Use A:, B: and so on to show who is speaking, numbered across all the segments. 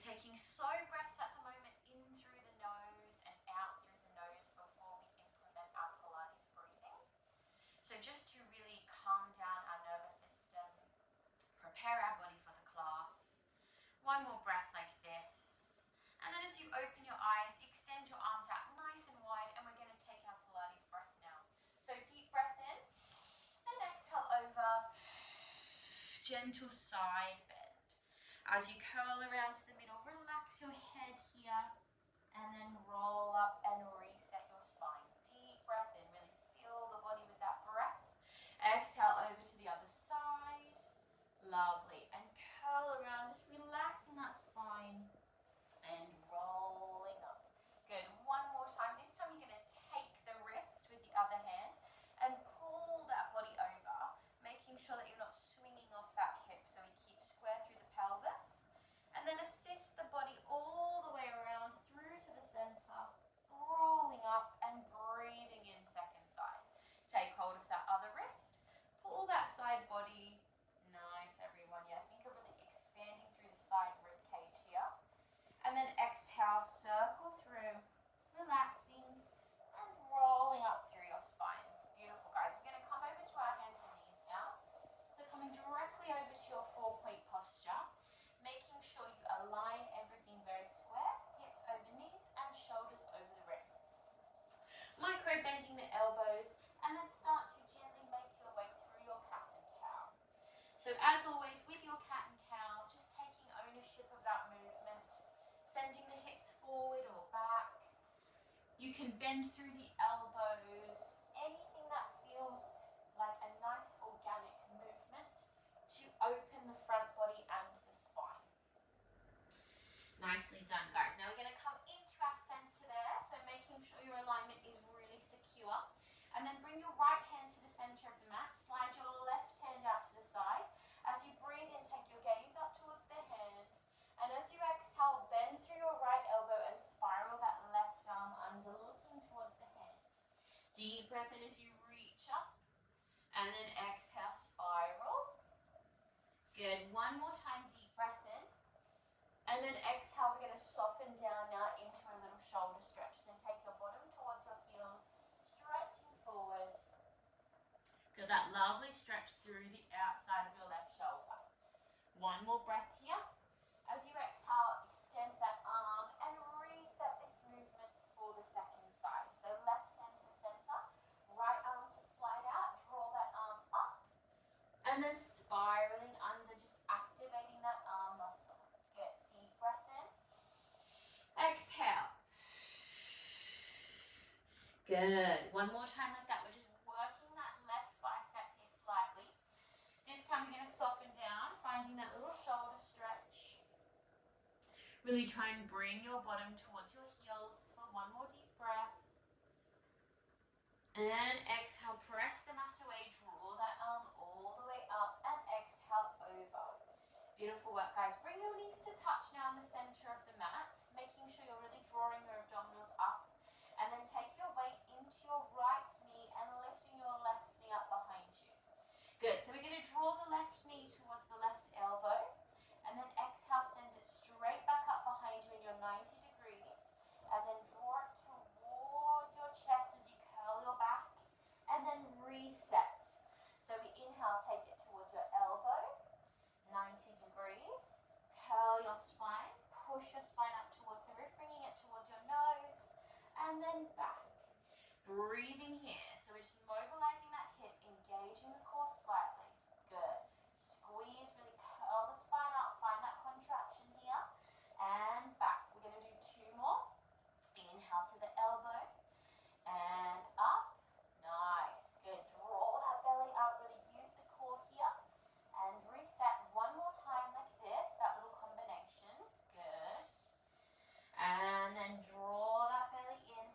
A: taking slow breaths at the moment in through the nose and out through the nose before we implement our Pilates breathing. So just to really calm down our nervous system, prepare our body for the class. One more breath like this. And then as you open your eyes, extend your arms out nice and wide, and we're going to take our Pilates breath now. So deep breath in and exhale over. Gentle side bend. As you curl around to the middle, relax your head here and then roll up and reset your spine. Deep breath in, really fill the body with that breath. Exhale over to the other side. Lovely. And curl around, just relaxing that spine and rolling up. Good. One more time. This time you're going to take the wrist with the other hand and pull that body over, making sure that you're not swinging off that hip, so we keep square through the pelvis. And then assist the body all the way around through to the center, rolling up and breathing in second side. Take hold of that other wrist, pull that side body. Nice, everyone. Yeah, think of really expanding through the side rib cage here. And then exhale, circle through, relaxing and rolling up through your spine. Beautiful, guys. We're going to come over to our hands and knees now. So coming directly over to your 4-point posture, making sure you align everything very square, hips over knees and shoulders over the wrists. Micro bending the elbows, and then start to gently make your way through your cat and cow. So as always with your cat and cow, just taking ownership of that movement, sending the hips forward or back. You can bend through the elbows, anything that feels like a nice organic movement to open the front body and the spine. Nicely done, guys. Now we're going to come into our center there, so making sure your alignment is really secure. And then bring your right hand to the center of the mat, slide your left hand out to the side. As you breathe in, take your gaze up towards the hand. And as you exhale, bend through your right elbow and spiral that left arm under, looking towards the hand. Deep breath in as you reach up. And then exhale, spiral. Good. One more time, deep breath in. And then exhale, we're going to soften down now into a little shoulder stretch. So take your bottom towards your heels, stretching forward. Feel that lovely stretch through the outside of your left shoulder. One more breath here. As you exhale, extend that arm and reset this movement for the second side. So left hand to the center, right arm to slide out, draw that arm up, and then spiraling under, just activating that arm muscle. Get deep breath in. Exhale. Good. One more time like that. We're just working that left bicep here slightly. This time we're going to soften down, finding that little shoulder stretch. Really try and bring your bottom towards your heels for one more deep breath. And exhale, press the mat away, draw that arm all the way up and exhale over. Beautiful work, guys. Bring your knees to touch now in the center of the mat, making sure you're really drawing your abdominals up. And then take your weight into your right knee and lifting your left knee up behind you. Good. So we're going to draw the left knee towards the left elbow. And then exhale, send it straight back up behind you in your 90 degrees. And then draw it towards your chest as you curl your back. And then reset. So we inhale, take it towards your elbow, 90 degrees. Curl your spine, push your spine up towards the roof, bringing it towards your nose. And then back. Breathing here. So we're just mobilizing that hip, engaging the core slightly. Good. Squeeze, really curl the spine up. Find that contraction here. And back. We're going to do 2 more. Inhale to the elbow. And up. Nice. Good. Draw that belly up. Really use the core here. And reset one more time like this. That little combination. Good. And then draw that belly in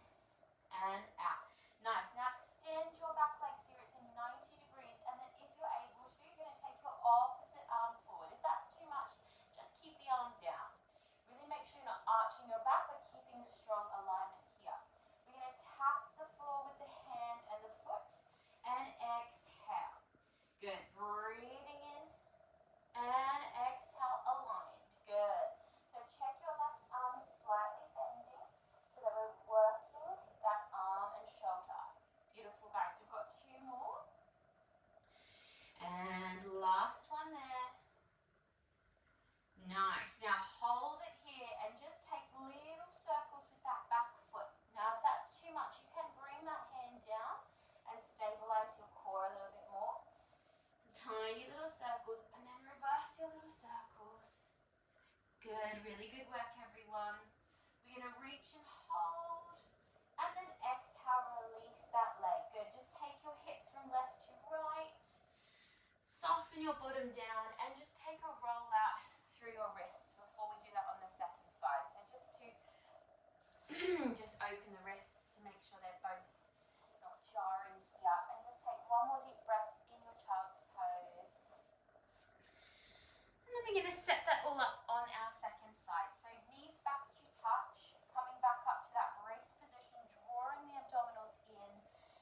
A: and out. Nice. Now extend your back leg Good, really good work, everyone. We're going to reach and hold, and then exhale, release that leg. Good, just take your hips from left to right, soften your bottom down, and just take a roll out through your wrists before we do that on the second side. So just to just open the wrists, make sure they're both not jarring here, and just take one more deep breath in your child's pose. And then we're going to set that all up on our second side. So knees back to touch, coming back up to that brace position, drawing the abdominals in,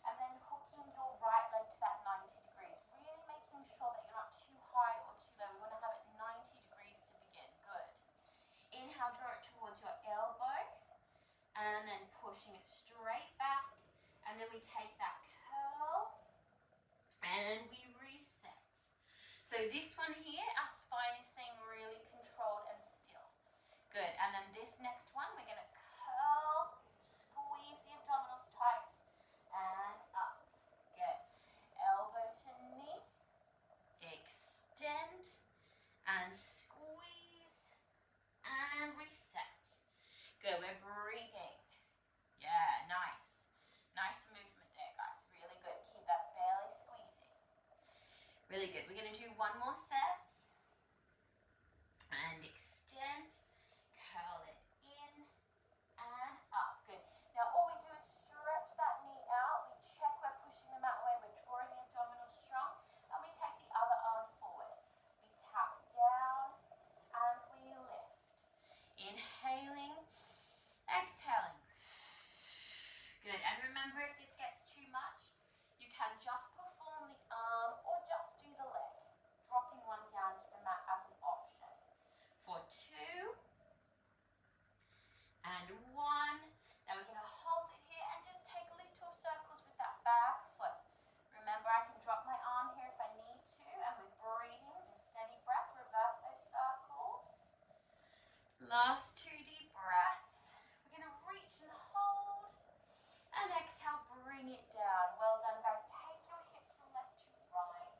A: and then hooking your right leg to that 90 degrees, really making sure that you're not too high or too low. We want to have it 90 degrees to begin. Good. Inhale, draw it towards your elbow, and then pushing it straight back, and then we take that curl and we reset. So this one here, our spine is staying really controlled and still. Good, and then this next one, we're going to curl, squeeze the abdominals tight, and up. Good. Elbow to knee, extend, and squeeze, and reset. Good, we're breathing. Yeah, nice. Nice movement there, guys. Really good. Keep that belly squeezing. Really good. We're going to do one more set. And extend. Curl it in and up. Good. Now all we do is stretch that knee out. We check we're pushing the mat away. We're drawing the abdominals strong. And we take the other arm forward. We tap down and we lift. Inhaling. Exhaling. Good, and remember, if this gets too much, you can just perform the arm or just do the leg, dropping one down to the mat as an option. For 2 and 1. Now we're going to hold it here and just take little circles with that back foot. Remember, I can drop my arm here if I need to, and we're breathing, just steady breath, reverse those circles. Last 2 deep breaths. We're going to reach and hold, and exhale, bring it down. Well done, guys. Take your hips from left to right.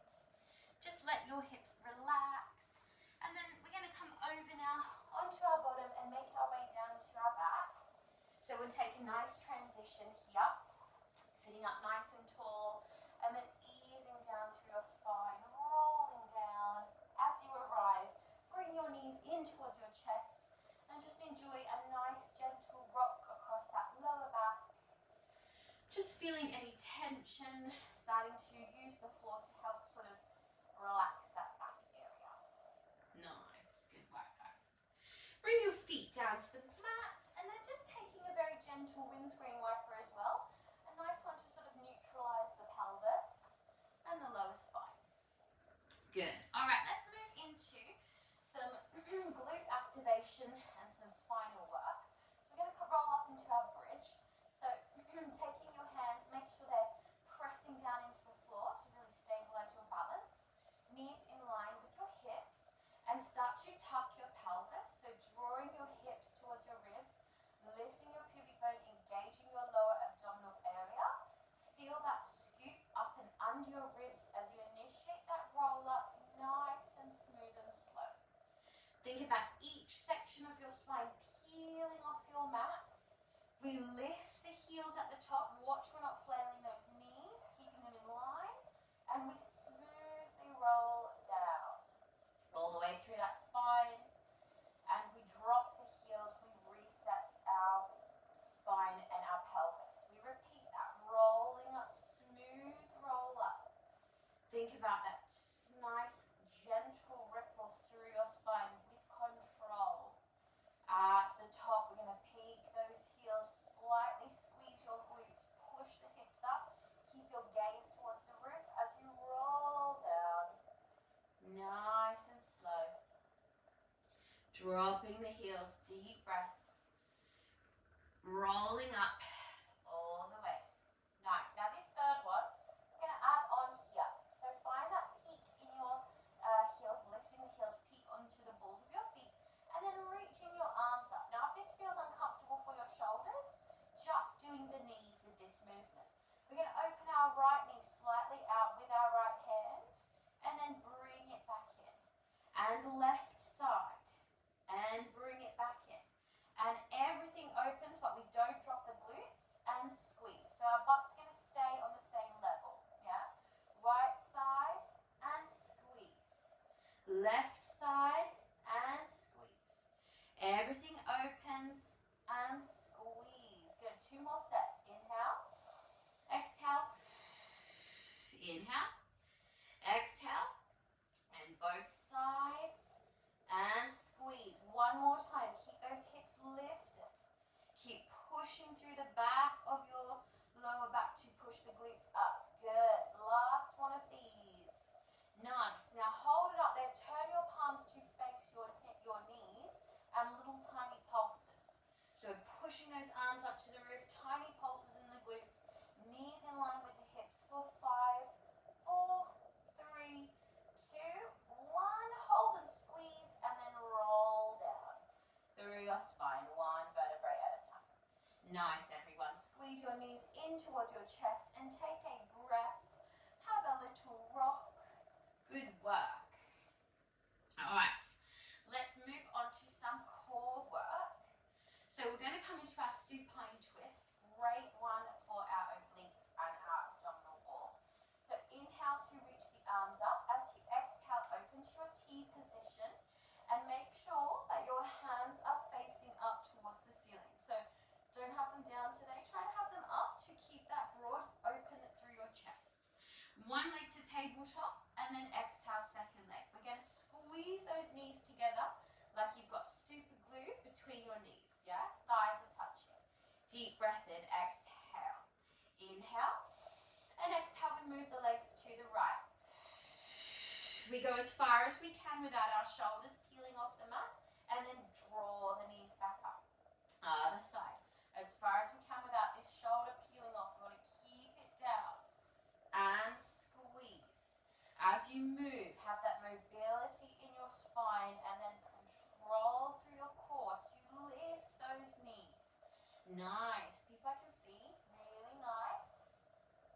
A: Just let your hips relax. And then we're going to come over now onto our bottom and make our way down to our back. So we'll take a nice transition here, sitting up nice and tall, and then easing down through your spine, rolling down. As you arrive, bring your knees in towards your chest, and just enjoy a nice gentle rock across that lower back. Just feeling any tension, starting to use the floor to help sort of relax that back area. Nice, good work, guys. Bring your feet down to the mat, and then just taking a very gentle windscreen wiper as well. A nice one to sort of neutralize the pelvis and the lower spine. Good. All right, let's move into some glute activation and some spinal work. We're going to roll up into our bridge. So taking your hands, make sure they're pressing down into the floor to really stabilize your balance. Knees in line with your hips, and start to tuck your pelvis. So drawing your hips towards your ribs, lifting your pubic bone, engaging your lower abdominal area. Feel that scoop up and under your ribs as you initiate that roll up, nice and smooth and slow. Think about each section of your spine peeling off your mat. We lift the heels at the top. Watch we're not flailing those knees, keeping them in line. And we smoothly roll down. All the way through that spine. And we drop the heels. We reset our spine and our pelvis. We repeat that. Rolling up, smooth roll up. Think about that nice, gentle ripple through your spine with control. At the top, we're going to peak those heels, slightly squeeze your glutes, push the hips up, keep your gaze towards the roof as you roll down. Nice and slow. Dropping the heels, deep breath. Rolling up all the way. Nice. Now this third one, we're going to add on here. So find that peak in your heels, lifting the heels, peak onto the balls of your feet, and then reaching your arms up. Now if this feels uncomfortable for your shoulders, just doing the knees with this movement. We're going to open our right knee slightly out with our right hand, and then bring it back in. And left side, and bring pushing through the back of your lower back to push the glutes up. Good. Last one of these. Nice. Now hold it up there. Turn your palms to face your knees and little tiny pulses. So pushing those arms up to the roof, tiny pulses in the glutes, knees in line with the hips for 5, 4, 3, 2, 1. Hold and squeeze and then roll down through your spine, one vertebrae at a time. Nice, everyone. Squeeze your knees in towards your chest and take a breath. Have a little rock. Good work. All right, let's move on to some core work. So we're going to come into our supine twist. Great one for our obliques and our abdominal wall. So inhale to reach the arms up. As you exhale, open to your T position and make sure that your hands are facing up towards the ceiling. So don't have them down today. Try to have them up to keep that broad open through your chest. One leg to tabletop and then exhale, second leg. We're going to squeeze those knees together like you've got super glue between your knees, yeah? Thighs are touching. Deep breath in, exhale. Inhale, and exhale, we move the legs to the right. We go as far as we can without our shoulders peeling off the mat, and then draw the knees back up. Other side. As far as we can without this shoulder peeling off. We want to keep it down. And squeeze. As you move, have that mobility in your spine and then control through your core to lift those knees. Nice. People I can see. Really nice.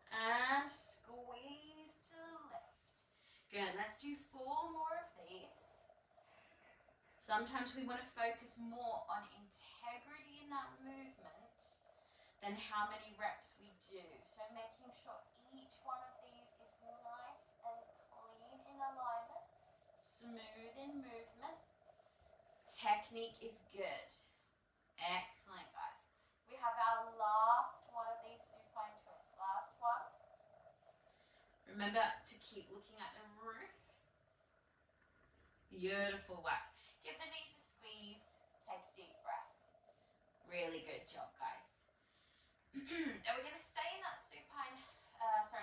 A: And squeeze to lift. Good. Let's do 4 more of these. Sometimes we want to focus more on integrity in that movement than how many reps we do. So making sure each one of these is nice and clean in alignment, smooth in movement. Technique is good. Excellent, guys. We have our last one of these supine twists. Last one. Remember to keep looking at the roof. Beautiful work. Give the knees a squeeze. Take a deep breath. Really good job, guys. And we're going to stay in that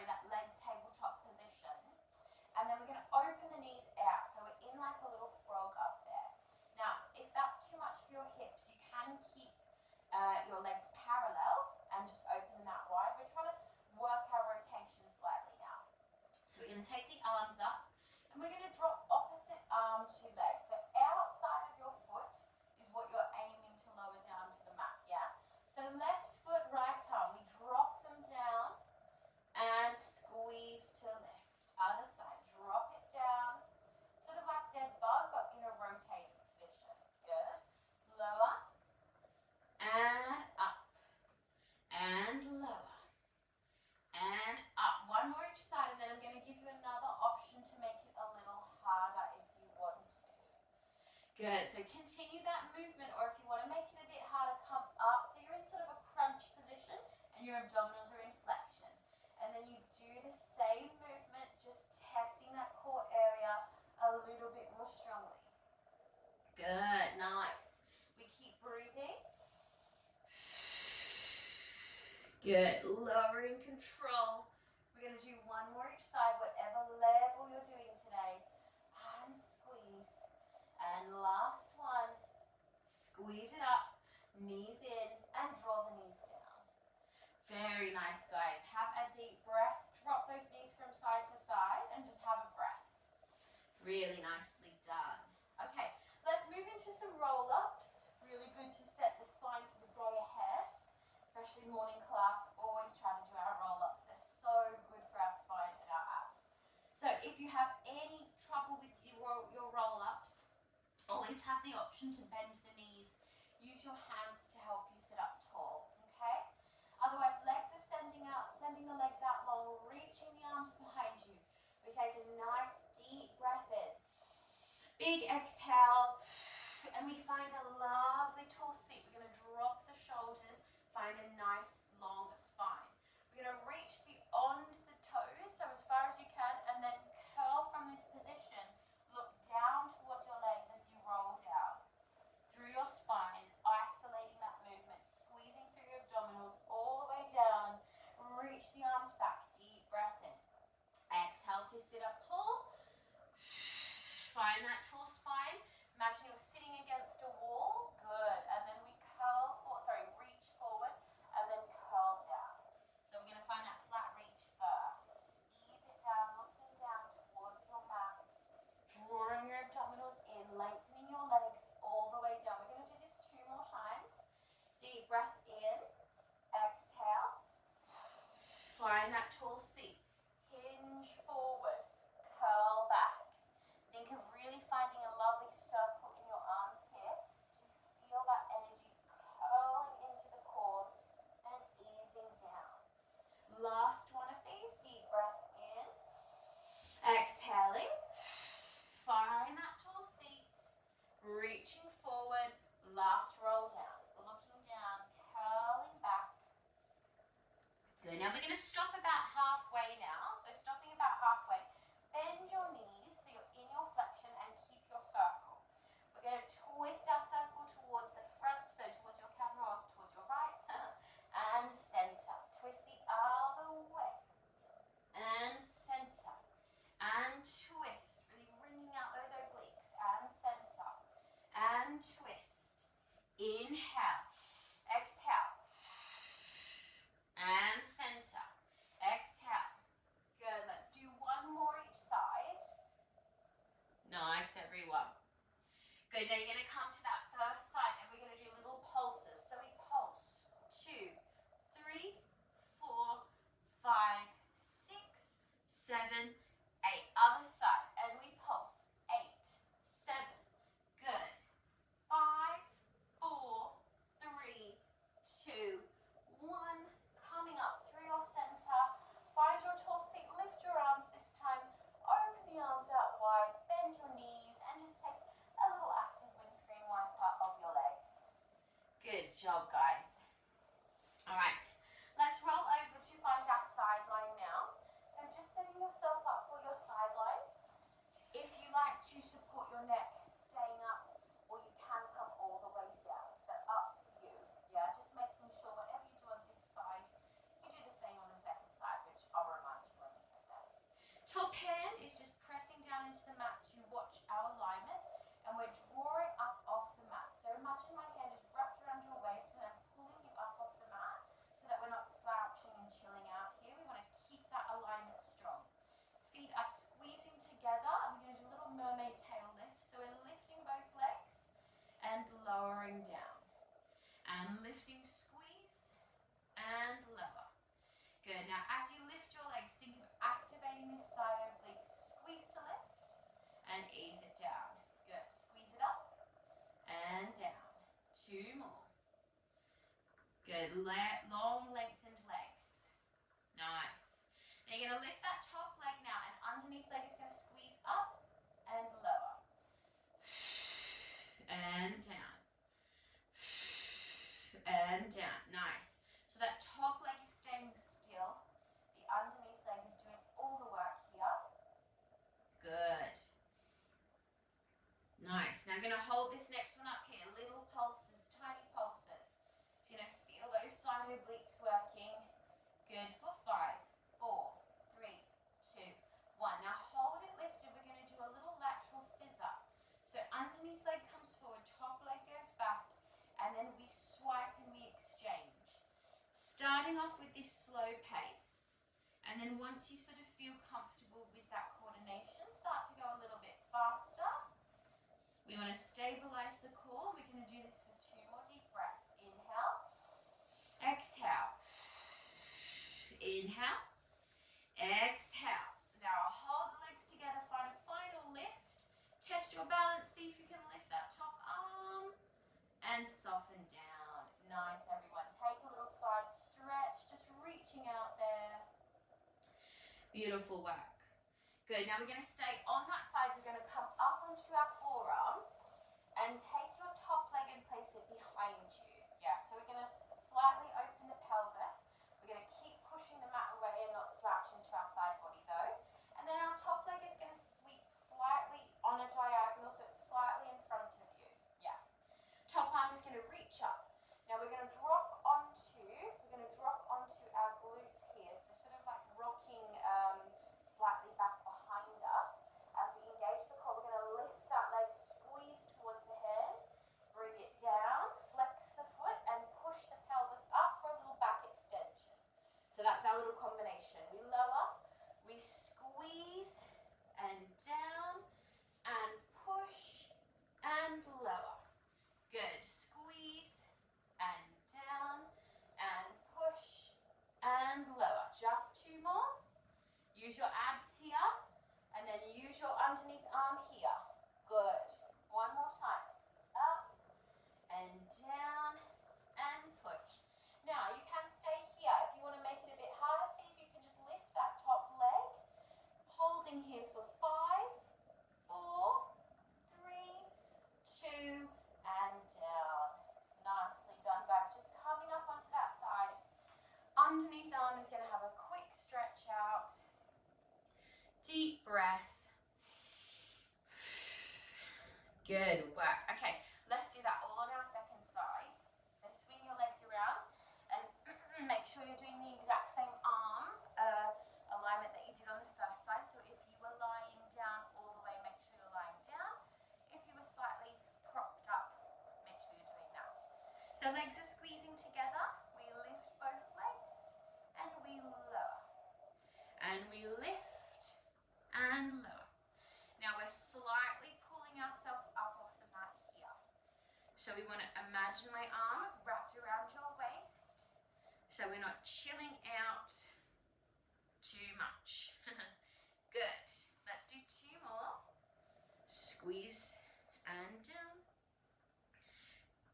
A: that leg tabletop position. And then we're going to open the knees out. So we're in like a little frog up there. Now, if that's too much for your hips, you can keep your legs parallel and just open them out wide. We're trying to work our rotation slightly now. So we're going to take the arms up and we're going to drop opposite arm to leg. So outside of your foot is what you're aiming to lower down to the mat, yeah? So left foot, right arm, we drop them down and squeeze to lift. Other side, drop it down, sort of like dead bug, but in a rotating position. Good. Lower and up and lower and up. One more each side, and then I'm going to give you another option to make it a little harder if you want to. Good. So continue that movement, or if you want to make it a bit harder, come up. So you're in sort of a crunch position and your abdominals are in flexion. And then you do the same movement, just testing that core area a little bit more strongly. Good. Nice. We keep breathing. Good. Lowering control. We're going to do one more each side, whatever level you're doing today. And squeeze. And last one. Squeeze it up. Knees in and draw the knees down. Very nice, guys. Have a deep breath. Drop those knees from side to side and just have a breath. Really nicely done. Okay, let's move into some roll-ups. Really good to set the spine for the day ahead. Especially morning class, always try to do our roll-ups. They're so good for our spine and our abs. So if you have any trouble with your roll-ups, always have the option to bend the knees. Use your hands to help you sit up tall, okay? Otherwise, legs are sending the legs out long, reaching the arms behind you. We take a nice deep breath in. Big exhale, and we find a lovely tall seat. We're going to drop the shoulders, find a nice long spine. We're going to reach beyond the toes, so as far as you can, and then curl from this position. Look down towards your legs as you roll down. Through your spine, isolating that movement, squeezing through your to sit up tall. Find that tall spine. Imagine you're sitting against a wall. Good. And then we reach forward and then curl down. So we're going to find that flat reach first. Ease it down, looking down towards your mat. Drawing your abdominals in, lengthening your legs all the way down. We're going to do this 2 more times. Deep breath in. Exhale. Find that tall seat. Hinge forward. Curl back. Think of really finding a lovely circle in your arms here to feel that energy curling into the core and easing down. Last one of these. Deep breath in. Exhaling. Find that tall seat. Reaching forward. Last roll down. Looking down. Curling back. Good. Now we're going to stop about halfway now. So stopping about halfway. Bend your knees so you're in your flexion and keep your circle. We're going to twist our circle towards the front, so towards your camera or towards your right, and center. Twist the other way. And center. And twist. Really wringing out those obliques. And center. And twist. Inhale. Exhale. And center. Exhale. Good. Let's do one more each side. Nice, everyone. Good. Now you're going to come to that first side and we're going to do little pulses. So we pulse. 2, 3, 4, 5, 6, 7, 8. Other side. And we pulse. 8, 7. Good. 5, 4, 3, 2, 1. Coming up through your center. Find your tall seat. Lift your arms this time. Open the arms out wide. Bend your knees and just take a little active windscreen wiper of your legs. Good job, guys. All right. Let's roll over to find our sideline now. So just setting yourself up for your sideline. If you like to support your neck, staying up, or you can come all the way down. So up to you. Yeah, just making sure whatever you do on this side, you do the same on the second side, which I'll remind you when we get there. Top hand is just pressing down into the mat to watch our alignment, and we're drawing up off the mat. So imagine my hand is wrapped around your waist and I'm pulling you up off the mat so that we're not slouching and chilling out here. We want to keep that alignment strong. Feet are squeezing together, and we're going to do a little mermaid tail lift. So we're lifting both legs and lowering down. And lifting, squeeze, and lower. Good. Now as you lift your legs, think of activating this side oblique. Squeeze to lift and ease it down. Good. Squeeze it up and down. 2 more. Good. Long lengthened legs. Nice. Now you're going to lift that top leg now, and underneath leg is going to squeeze up and lower. And down. And down. Nice. So that top leg is staying still. The underneath leg is doing all the work here. Good. Nice. Now I'm going to hold this next one up here. Little pulses, tiny pulses. So you're going to feel those side obliques working. Good for 5, 4, 3, 2, 1. Now hold it lifted. We're going to do a little lateral scissor. So underneath leg comes forward, top leg goes back, and then we swipe and we exchange. Starting off with this slow pace, and then once you sort of feel comfortable with that coordination, start to go a little bit faster. We want to stabilize the core. We're going to do this for 2 more deep breaths. Inhale, exhale, inhale, exhale. Now hold the legs together, find a final lift. Test your balance, see if you can lift that top arm and soften down. Nice, everyone. Take a little side stretch, just reaching out there. Beautiful work. Good. Now we're going to stay on that side. We're going to come up onto our forearm and take your top leg and place it behind you. Yeah, so we're going to slightly open the pelvis. We're going to keep pushing the mat away and not slouch into our side body though. And then our top leg is going to sweep slightly on a diagonal, so it's slightly in front of you. Yeah. Top arm is going to reach up. Now we're going to drop onto our glutes here, so sort of like rocking slightly back behind deep breath. Good work. Okay, let's do that all on our second side. So swing your legs around and make sure you're doing the exact same arm alignment that you did on the first side. So if you were lying down all the way, make sure you're lying down. If you were slightly propped up, make sure you're doing that. So legs are squeezing together. We lift both legs and we lower. And we lift and lower. Now we're slightly pulling ourselves up off the mat here. So we want to imagine my arm wrapped around your waist. So we're not chilling out too much. Good. Let's do 2 more. Squeeze and down.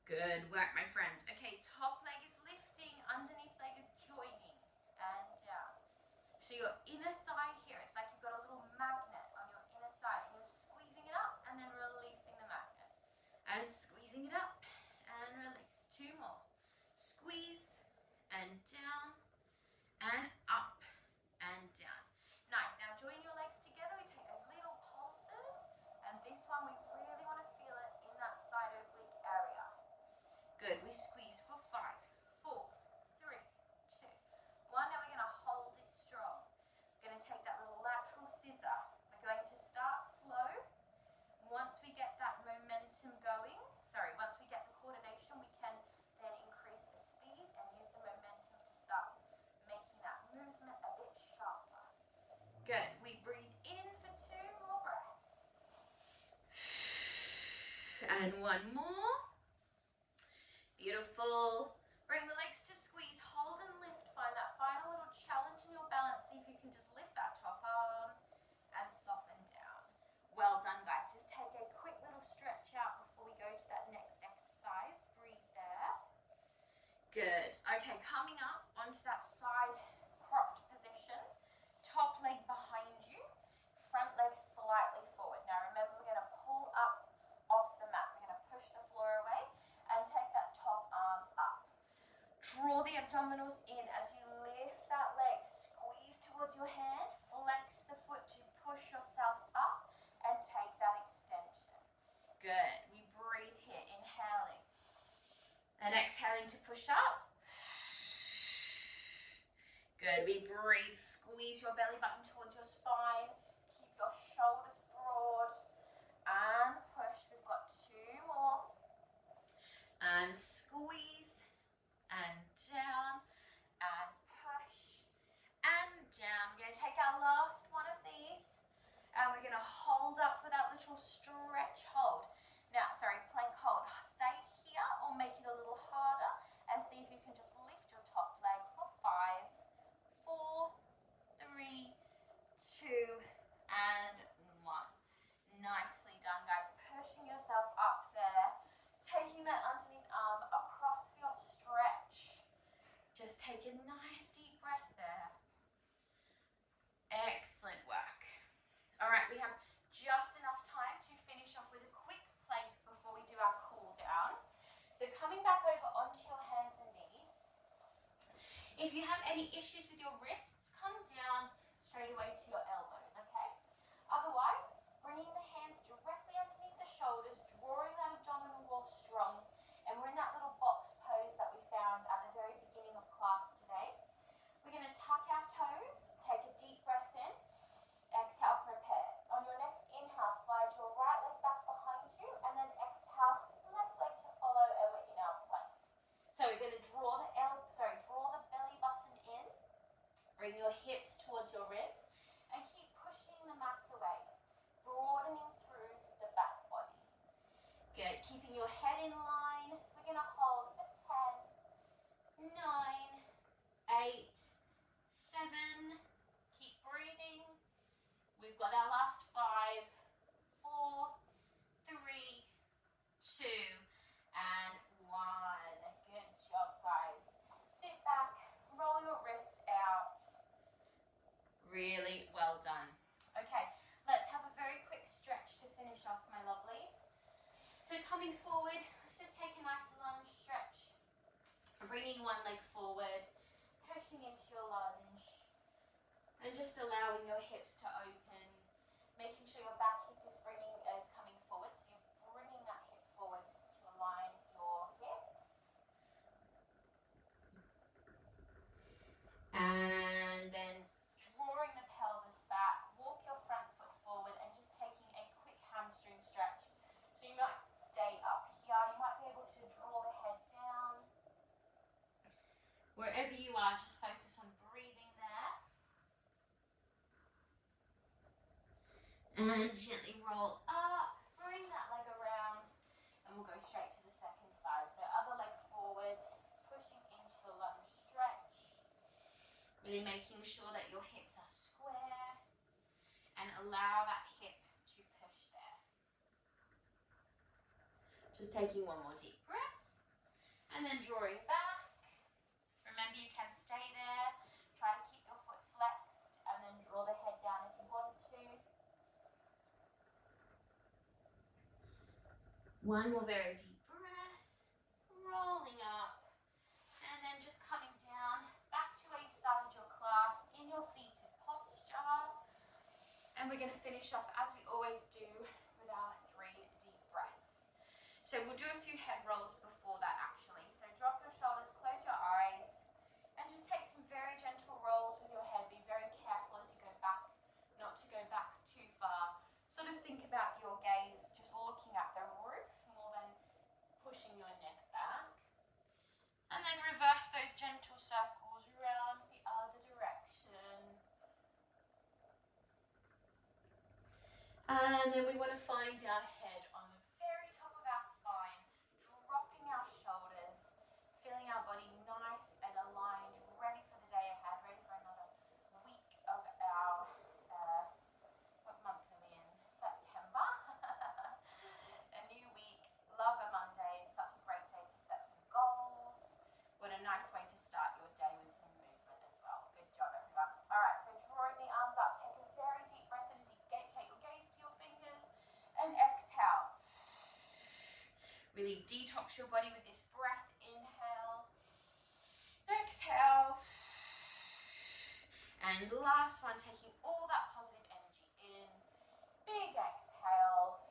A: Good work, my friends. Okay, top leg is lifting, underneath leg is joining and down. So your inner thigh here, it's like you've got a little magnet on your inner thigh and you're squeezing it up and then releasing the magnet. And squeezing it up and release. 2 more. Squeeze and down and up and down. Nice. Now join your legs together. We take those little pulses and this one we really want to feel it in that side oblique area. Good. We squeeze for 5, 4, 3, 2, 1. Now we're going to hold it strong. We're going to take that little lateral scissor. We're going to start slow. Once we get that momentum going, once we get the coordination, we can then increase the speed and use the momentum to start making that movement a bit sharper. Good. We breathe in for 2 more breaths. And 1 more. Beautiful. Bring the legs to squeeze, hold and lift. Find that final little challenge in your balance. See if you can just lift that top arm and soften down. Well done, guys. Just take a quick little stretch out before we go to that next exercise. Breathe there. Good. Okay, coming up onto that side propped position. Top leg behind you, front leg slightly forward. Now remember, we're going to pull up off the mat. We're going to push the floor away and take that top arm up. Draw the abdominals in as you lift that leg. Squeeze towards your hand. Flex the foot to push yourself up and take that extension. Good. We breathe here, inhaling and exhaling to push up. Good. We breathe. Squeeze your belly button towards your spine. Keep your shoulders broad and push. We've got 2 more. And squeeze and down and push and down. We're going to take our last one of these and we're going to hold up for that little stretch hold. Now, plank hold. Stay here or make it a little harder and see if you can just lift your top leg for 5, 4, 3, 2, and 1. Nicely done, guys. Pushing yourself up there. Taking that underneath arm across for your stretch. Just take a nice deep breath there. Excellent work. All right, we have just enough time to finish off with a quick plank before we do our cool down. So coming back over onto your hands and knees. If you have any issues with your wrists, come down straight away to your elbows, okay? Otherwise, bringing the hands directly underneath the shoulders, drawing that abdominal wall strong, and we're in that little box pose that we found at the very beginning of class today. We're going to tuck our toes, take a deep breath in, exhale, prepare. On your next inhale, slide your right leg back behind you, and then exhale, left leg to follow, and we're in our plank. So we're going to draw the belly button in, bring your hips towards your ribs, and keep pushing the mat away, broadening through the back body. Good. Keeping your head in line. We're going to hold for 10, 9, 8, 7. Keep breathing. We've got our last 5, 4, 3, 2, and 1. Good job, guys. Sit back, roll your wrists out. Really well done. Okay, let's have a very quick stretch to finish off, my lovelies. So coming forward, let's just take a nice lunge stretch. Bringing one leg forward, pushing into your lunge, and just allowing your hips to open. Making sure your back hip is coming forward, so you're bringing that hip forward to align your hips. And then drawing the pelvis back, walk your front foot forward and just taking a quick hamstring stretch. So you might stay up here, you might be able to draw the head down. Wherever you are, just focus on breathing there. And gently roll up, bring that leg around, and we'll go straight to the second side. So other leg forward, pushing into a lunge stretch. Really making sure that your hips are square and allow that hip to push there. Just taking one more deep breath and then drawing back. Remember, you can stay there. Try to keep your foot flexed and then draw the head down if you want to. One more very deep breath, rolling up, and then just coming down back to where you started your class in your seated posture. And we're going to finish off, as we always do, with our 3 deep breaths. So we'll do a few head rolls before that actually. So drop your shoulders, close your eyes, and just take some very gentle rolls with your head. Be very careful as you go back, not to go back too far. Sort of think about your gaze just looking at the roof more than pushing your neck back. And then reverse those gentle circles around the other direction. And then we want to find our head on the very top of our spine, dropping our shoulders, feeling our body nice and aligned, ready for the day ahead, ready for another week of our, what month are we in? September. A new week. Love a Monday. Such a great day to set some goals. What a nice way to start your day with some movement as well. Good job, everyone. All right, so drawing the arms up, take a very deep breath in as you take your gaze to your fingers and exhale. Really detox your body with this breath. Inhale, exhale. And last one, taking all that positive energy in. Big exhale.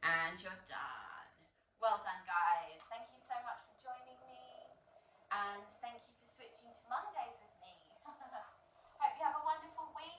A: And you're done.